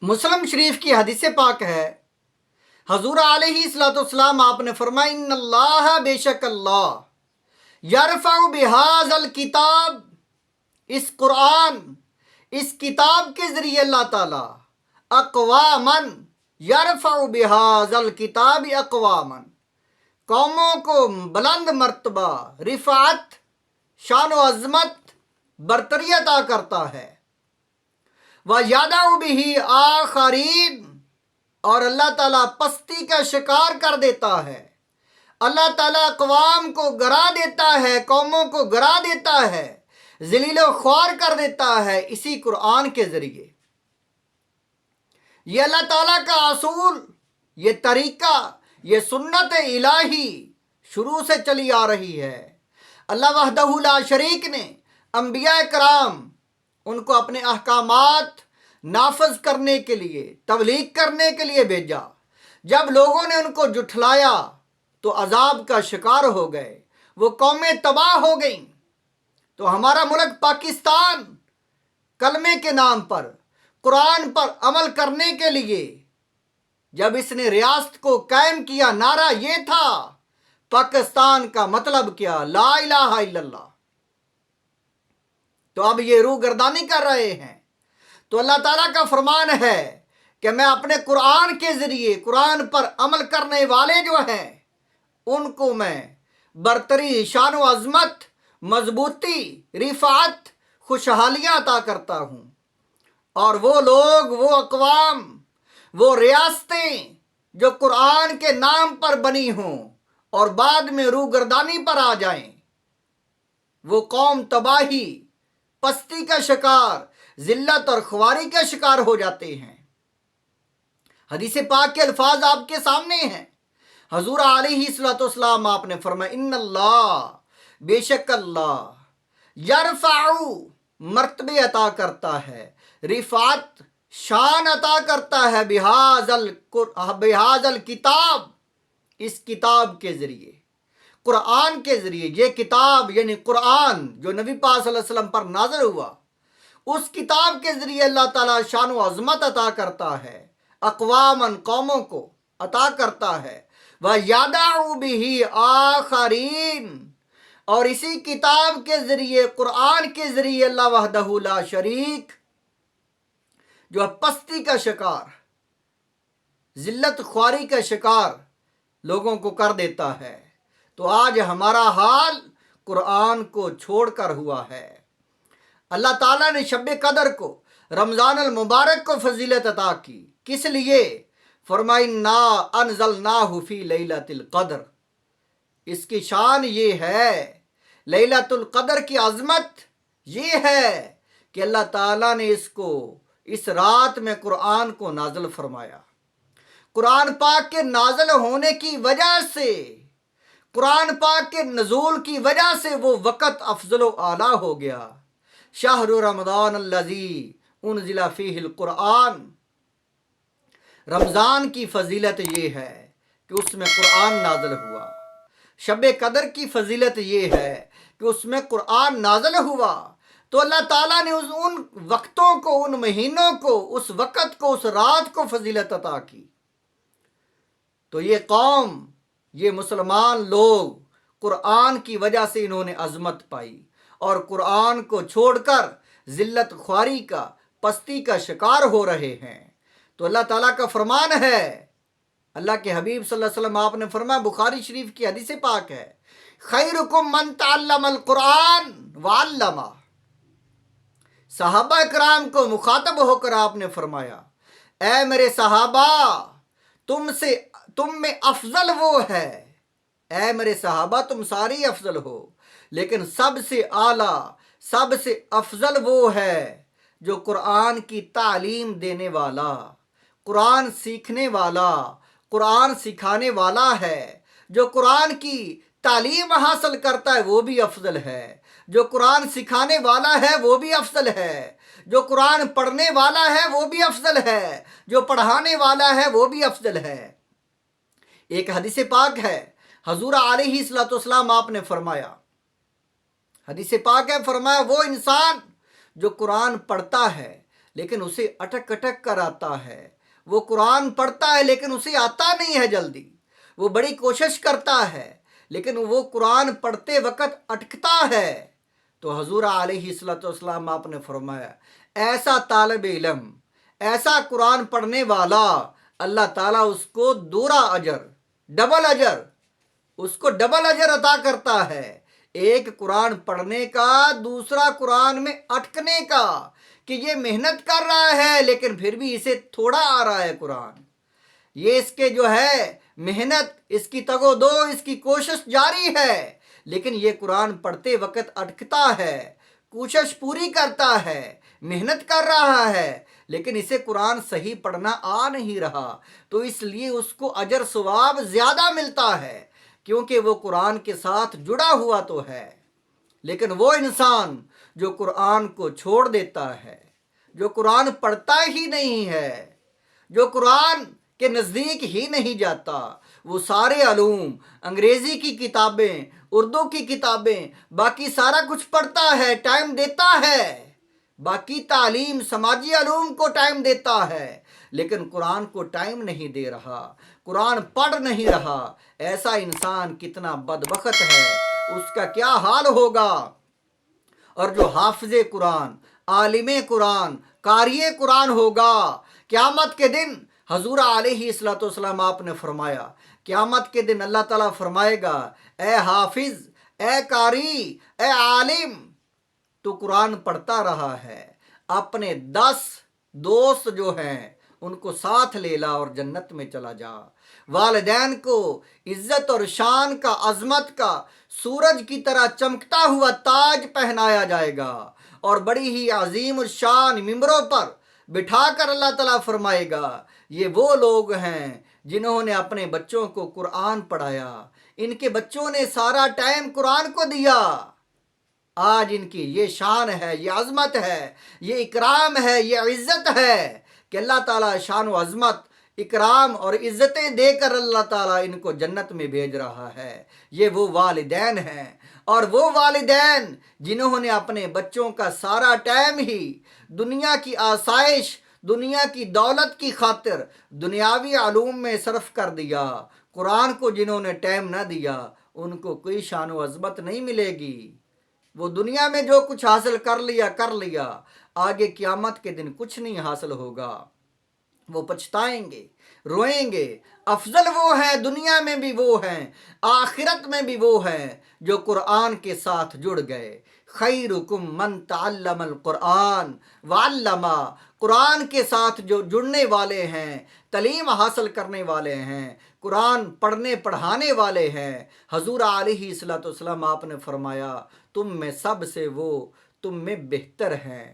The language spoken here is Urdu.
مسلم شریف کی حدیث پاک ہے، حضور علیہ الصلوۃ والسلام آپ نے فرمایا ان اللہ، بے شک اللہ، یرفع بہذا الکتاب، اس قرآن، اس کتاب کے ذریعے اللہ تعالی اقواما، یرفع بہذا الکتاب اقواما، قوموں کو بلند مرتبہ، رفعت، شان و عظمت، برتری عطا کرتا ہے، وَيَدَعُ بِهِ آخَرِينَ، اور اللہ تعالیٰ پستی کا شکار کر دیتا ہے، اللہ تعالیٰ اقوام کو گرا دیتا ہے، قوموں کو گرا دیتا ہے، ذلیل و خوار کر دیتا ہے اسی قرآن کے ذریعے۔ یہ اللہ تعالیٰ کا اصول، یہ طریقہ، یہ سنت الہی شروع سے چلی آ رہی ہے۔ اللہ وحدہ لا شریک نے انبیاء کرام ان کو اپنے احکامات نافذ کرنے کے لیے، تبلیغ کرنے کے لیے بھیجا۔ جب لوگوں نے ان کو جھٹلایا تو عذاب کا شکار ہو گئے، وہ قومیں تباہ ہو گئیں۔ تو ہمارا ملک پاکستان کلمے کے نام پر، قرآن پر عمل کرنے کے لیے جب اس نے ریاست کو قائم کیا، نعرہ یہ تھا، پاکستان کا مطلب کیا؟ لا الہ الا اللہ۔ تو اب یہ روگردانی کر رہے ہیں۔ تو اللہ تعالیٰ کا فرمان ہے کہ میں اپنے قرآن کے ذریعے، قرآن پر عمل کرنے والے جو ہیں ان کو میں برتری، شان و عظمت، مضبوطی، رفعت، خوشحالیاں عطا کرتا ہوں۔ اور وہ لوگ، وہ اقوام، وہ ریاستیں جو قرآن کے نام پر بنی ہوں اور بعد میں روگردانی پر آ جائیں، وہ قوم تباہی، پستی کا شکار، ذلت اور خواری کا شکار ہو جاتے ہیں۔ حدیث پاک کے الفاظ آپ کے سامنے ہیں۔ حضور علیہ الصلوۃ والسلام آپ نے فرمایا ان اللہ، بے شک اللہ، یرفع، مرتبے عطا کرتا ہے، رفعت، شان عطا کرتا ہے، بہذا الکتاب، اس کتاب کے ذریعے، قرآن کے ذریعے۔ یہ کتاب یعنی قرآن جو نبی پاک صلی اللہ علیہ وسلم پر نازل ہوا، اس کتاب کے ذریعے اللہ تعالیٰ شان و عظمت عطا کرتا ہے، اقواماً، قوموں کو عطا کرتا ہے، وَيَدَعُ بِهِ آخَرِينَ، اور اسی کتاب کے ذریعے، قرآن کے ذریعے اللہ وحدہ لا شریک جو پستی کا شکار، ذلت خواری کا شکار لوگوں کو کر دیتا ہے۔ تو آج ہمارا حال قرآن کو چھوڑ کر ہوا ہے۔ اللہ تعالیٰ نے شب قدر کو، رمضان المبارک کو فضیلت عطا کی، کس لیے؟ فرمایا انا انزلناہ فی لیلۃ القدر، اس کی شان یہ ہے، لیلۃ القدر کی عظمت یہ ہے کہ اللہ تعالیٰ نے اس رات میں قرآن کو نازل فرمایا۔ قرآن پاک کے نازل ہونے کی وجہ سے، قرآن پاک کے نزول کی وجہ سے وہ وقت افضل و اعلیٰ ہو گیا۔ شہر رمضان الذی انزل فیہ القرآن، رمضان کی فضیلت یہ ہے کہ اس میں قرآن نازل ہوا۔ شب قدر کی فضیلت یہ ہے کہ اس میں قرآن نازل ہوا۔ تو اللہ تعالیٰ نے ان وقتوں کو، ان مہینوں کو، اس وقت کو، اس رات کو فضیلت عطا کی۔ تو یہ قوم، یہ مسلمان لوگ قرآن کی وجہ سے انہوں نے عظمت پائی، اور قرآن کو چھوڑ کر ذلت خواری کا، پستی کا شکار ہو رہے ہیں۔ تو اللہ تعالیٰ کا فرمان ہے، اللہ کے حبیب صلی اللہ علیہ وسلم آپ نے فرمایا، بخاری شریف کی حدیث پاک ہے، خیرکم من تعلم القرآن وعلمہ۔ صحابہ کرام کو مخاطب ہو کر آپ نے فرمایا، اے میرے صحابہ، تم میں افضل وہ ہے، اے میرے صحابہ تم ساری افضل ہو، لیکن سب سے اعلیٰ، سب سے افضل وہ ہے جو قرآن کی تعلیم دینے والا، قرآن سیکھنے والا، قرآن سکھانے والا ہے۔ جو قرآن کی تعلیم حاصل کرتا ہے وہ بھی افضل ہے، جو قرآن سکھانے والا ہے وہ بھی افضل ہے، جو قرآن پڑھنے والا ہے وہ بھی افضل ہے، جو پڑھانے والا ہے وہ بھی افضل ہے۔ ایک حدیث پاک ہے، حضور علیہ الصلوۃ والسلام آپ نے فرمایا، حدیث پاک ہے، فرمایا وہ انسان جو قرآن پڑھتا ہے لیکن اسے اٹک اٹک کر آتا ہے. وہ قرآن پڑھتا ہے لیکن اسے آتا نہیں ہے جلدی. وہ بڑی کوشش کرتا ہے لیکن وہ قرآن پڑھتے وقت اٹکتا ہے. تو حضور علیہ الصلوۃ والسلام آپ نے فرمایا ایسا طالب علم، ایسا قرآن پڑھنے والا، اللہ تعالیٰ اس کو دوہرا اجر، ڈبل اجر، اس کو ڈبل اجر عطا کرتا ہے. ایک قرآن پڑھنے کا، دوسرا قرآن میں اٹکنے کا، کہ یہ محنت کر رہا ہے لیکن پھر بھی اسے تھوڑا آ رہا ہے قرآن. یہ اس کے جو ہے محنت، اس کی تگ و دو، اس کی کوشش جاری ہے، لیکن یہ قرآن پڑھتے وقت اٹکتا ہے، کوشش پوری کرتا ہے، محنت کر رہا ہے، لیکن اسے قرآن صحیح پڑھنا آ نہیں رہا. تو اس لیے اس کو اجر ثواب زیادہ ملتا ہے کیونکہ وہ قرآن کے ساتھ جڑا ہوا تو ہے. لیکن وہ انسان جو قرآن کو چھوڑ دیتا ہے، جو قرآن پڑھتا ہی نہیں ہے، جو قرآن کے نزدیک ہی نہیں جاتا، وہ سارے علوم، انگریزی کی کتابیں، اردو کی کتابیں، باقی سارا کچھ پڑھتا ہے، ٹائم دیتا ہے، باقی تعلیم، سماجی علوم کو ٹائم دیتا ہے، لیکن قرآن کو ٹائم نہیں دے رہا، قرآن پڑھ نہیں رہا. ایسا انسان کتنا بدبخت ہے، اس کا کیا حال ہوگا. اور جو حافظ قرآن، عالم قرآن، قاری قرآن ہوگا، قیامت کے دن حضور علیہ الصلوۃ والسلام آپ نے فرمایا قیامت کے دن اللہ تعالیٰ فرمائے گا اے حافظ، اے قاری، اے عالم، تو قرآن پڑھتا رہا ہے، اپنے 10 دوست جو ہیں ان کو ساتھ لے لا اور جنت میں چلا جا. والدین کو عزت اور شان کا، عظمت کا سورج کی طرح چمکتا ہوا تاج پہنایا جائے گا اور بڑی ہی عظیم الشان ممبروں پر بٹھا کر اللہ تعالیٰ فرمائے گا یہ وہ لوگ ہیں جنہوں نے اپنے بچوں کو قرآن پڑھایا، ان کے بچوں نے سارا ٹائم قرآن کو دیا. آج ان کی یہ شان ہے، یہ عظمت ہے، یہ اکرام ہے، یہ عزت ہے کہ اللہ تعالیٰ شان و عظمت، اکرام اور عزتیں دے کر اللہ تعالیٰ ان کو جنت میں بھیج رہا ہے. یہ وہ والدین ہیں، اور وہ والدین جنہوں نے اپنے بچوں کا سارا ٹائم ہی دنیا کی آسائش، دنیا کی دولت کی خاطر دنیاوی علوم میں صرف کر دیا. قرآن کو جنہوں نے ٹائم نہ دیا ان کو کوئی شان و عظمت نہیں ملے گی. وہ دنیا میں جو کچھ حاصل کر لیا، آگے قیامت کے دن کچھ نہیں حاصل ہوگا. وہ پچھتائیں گے، روئیں گے. افضل وہ ہیں، دنیا میں بھی وہ ہیں، آخرت میں بھی وہ ہیں جو قرآن کے ساتھ جڑ گئے. خیرکم من تعلم القرآن وعلمہ. قرآن کے ساتھ جو جڑنے والے ہیں، تعلیم حاصل کرنے والے ہیں، قرآن پڑھنے پڑھانے والے ہیں. حضور علیہ الصلوۃ والسلام آپ نے فرمایا تم میں سب سے وہ تم میں بہتر ہیں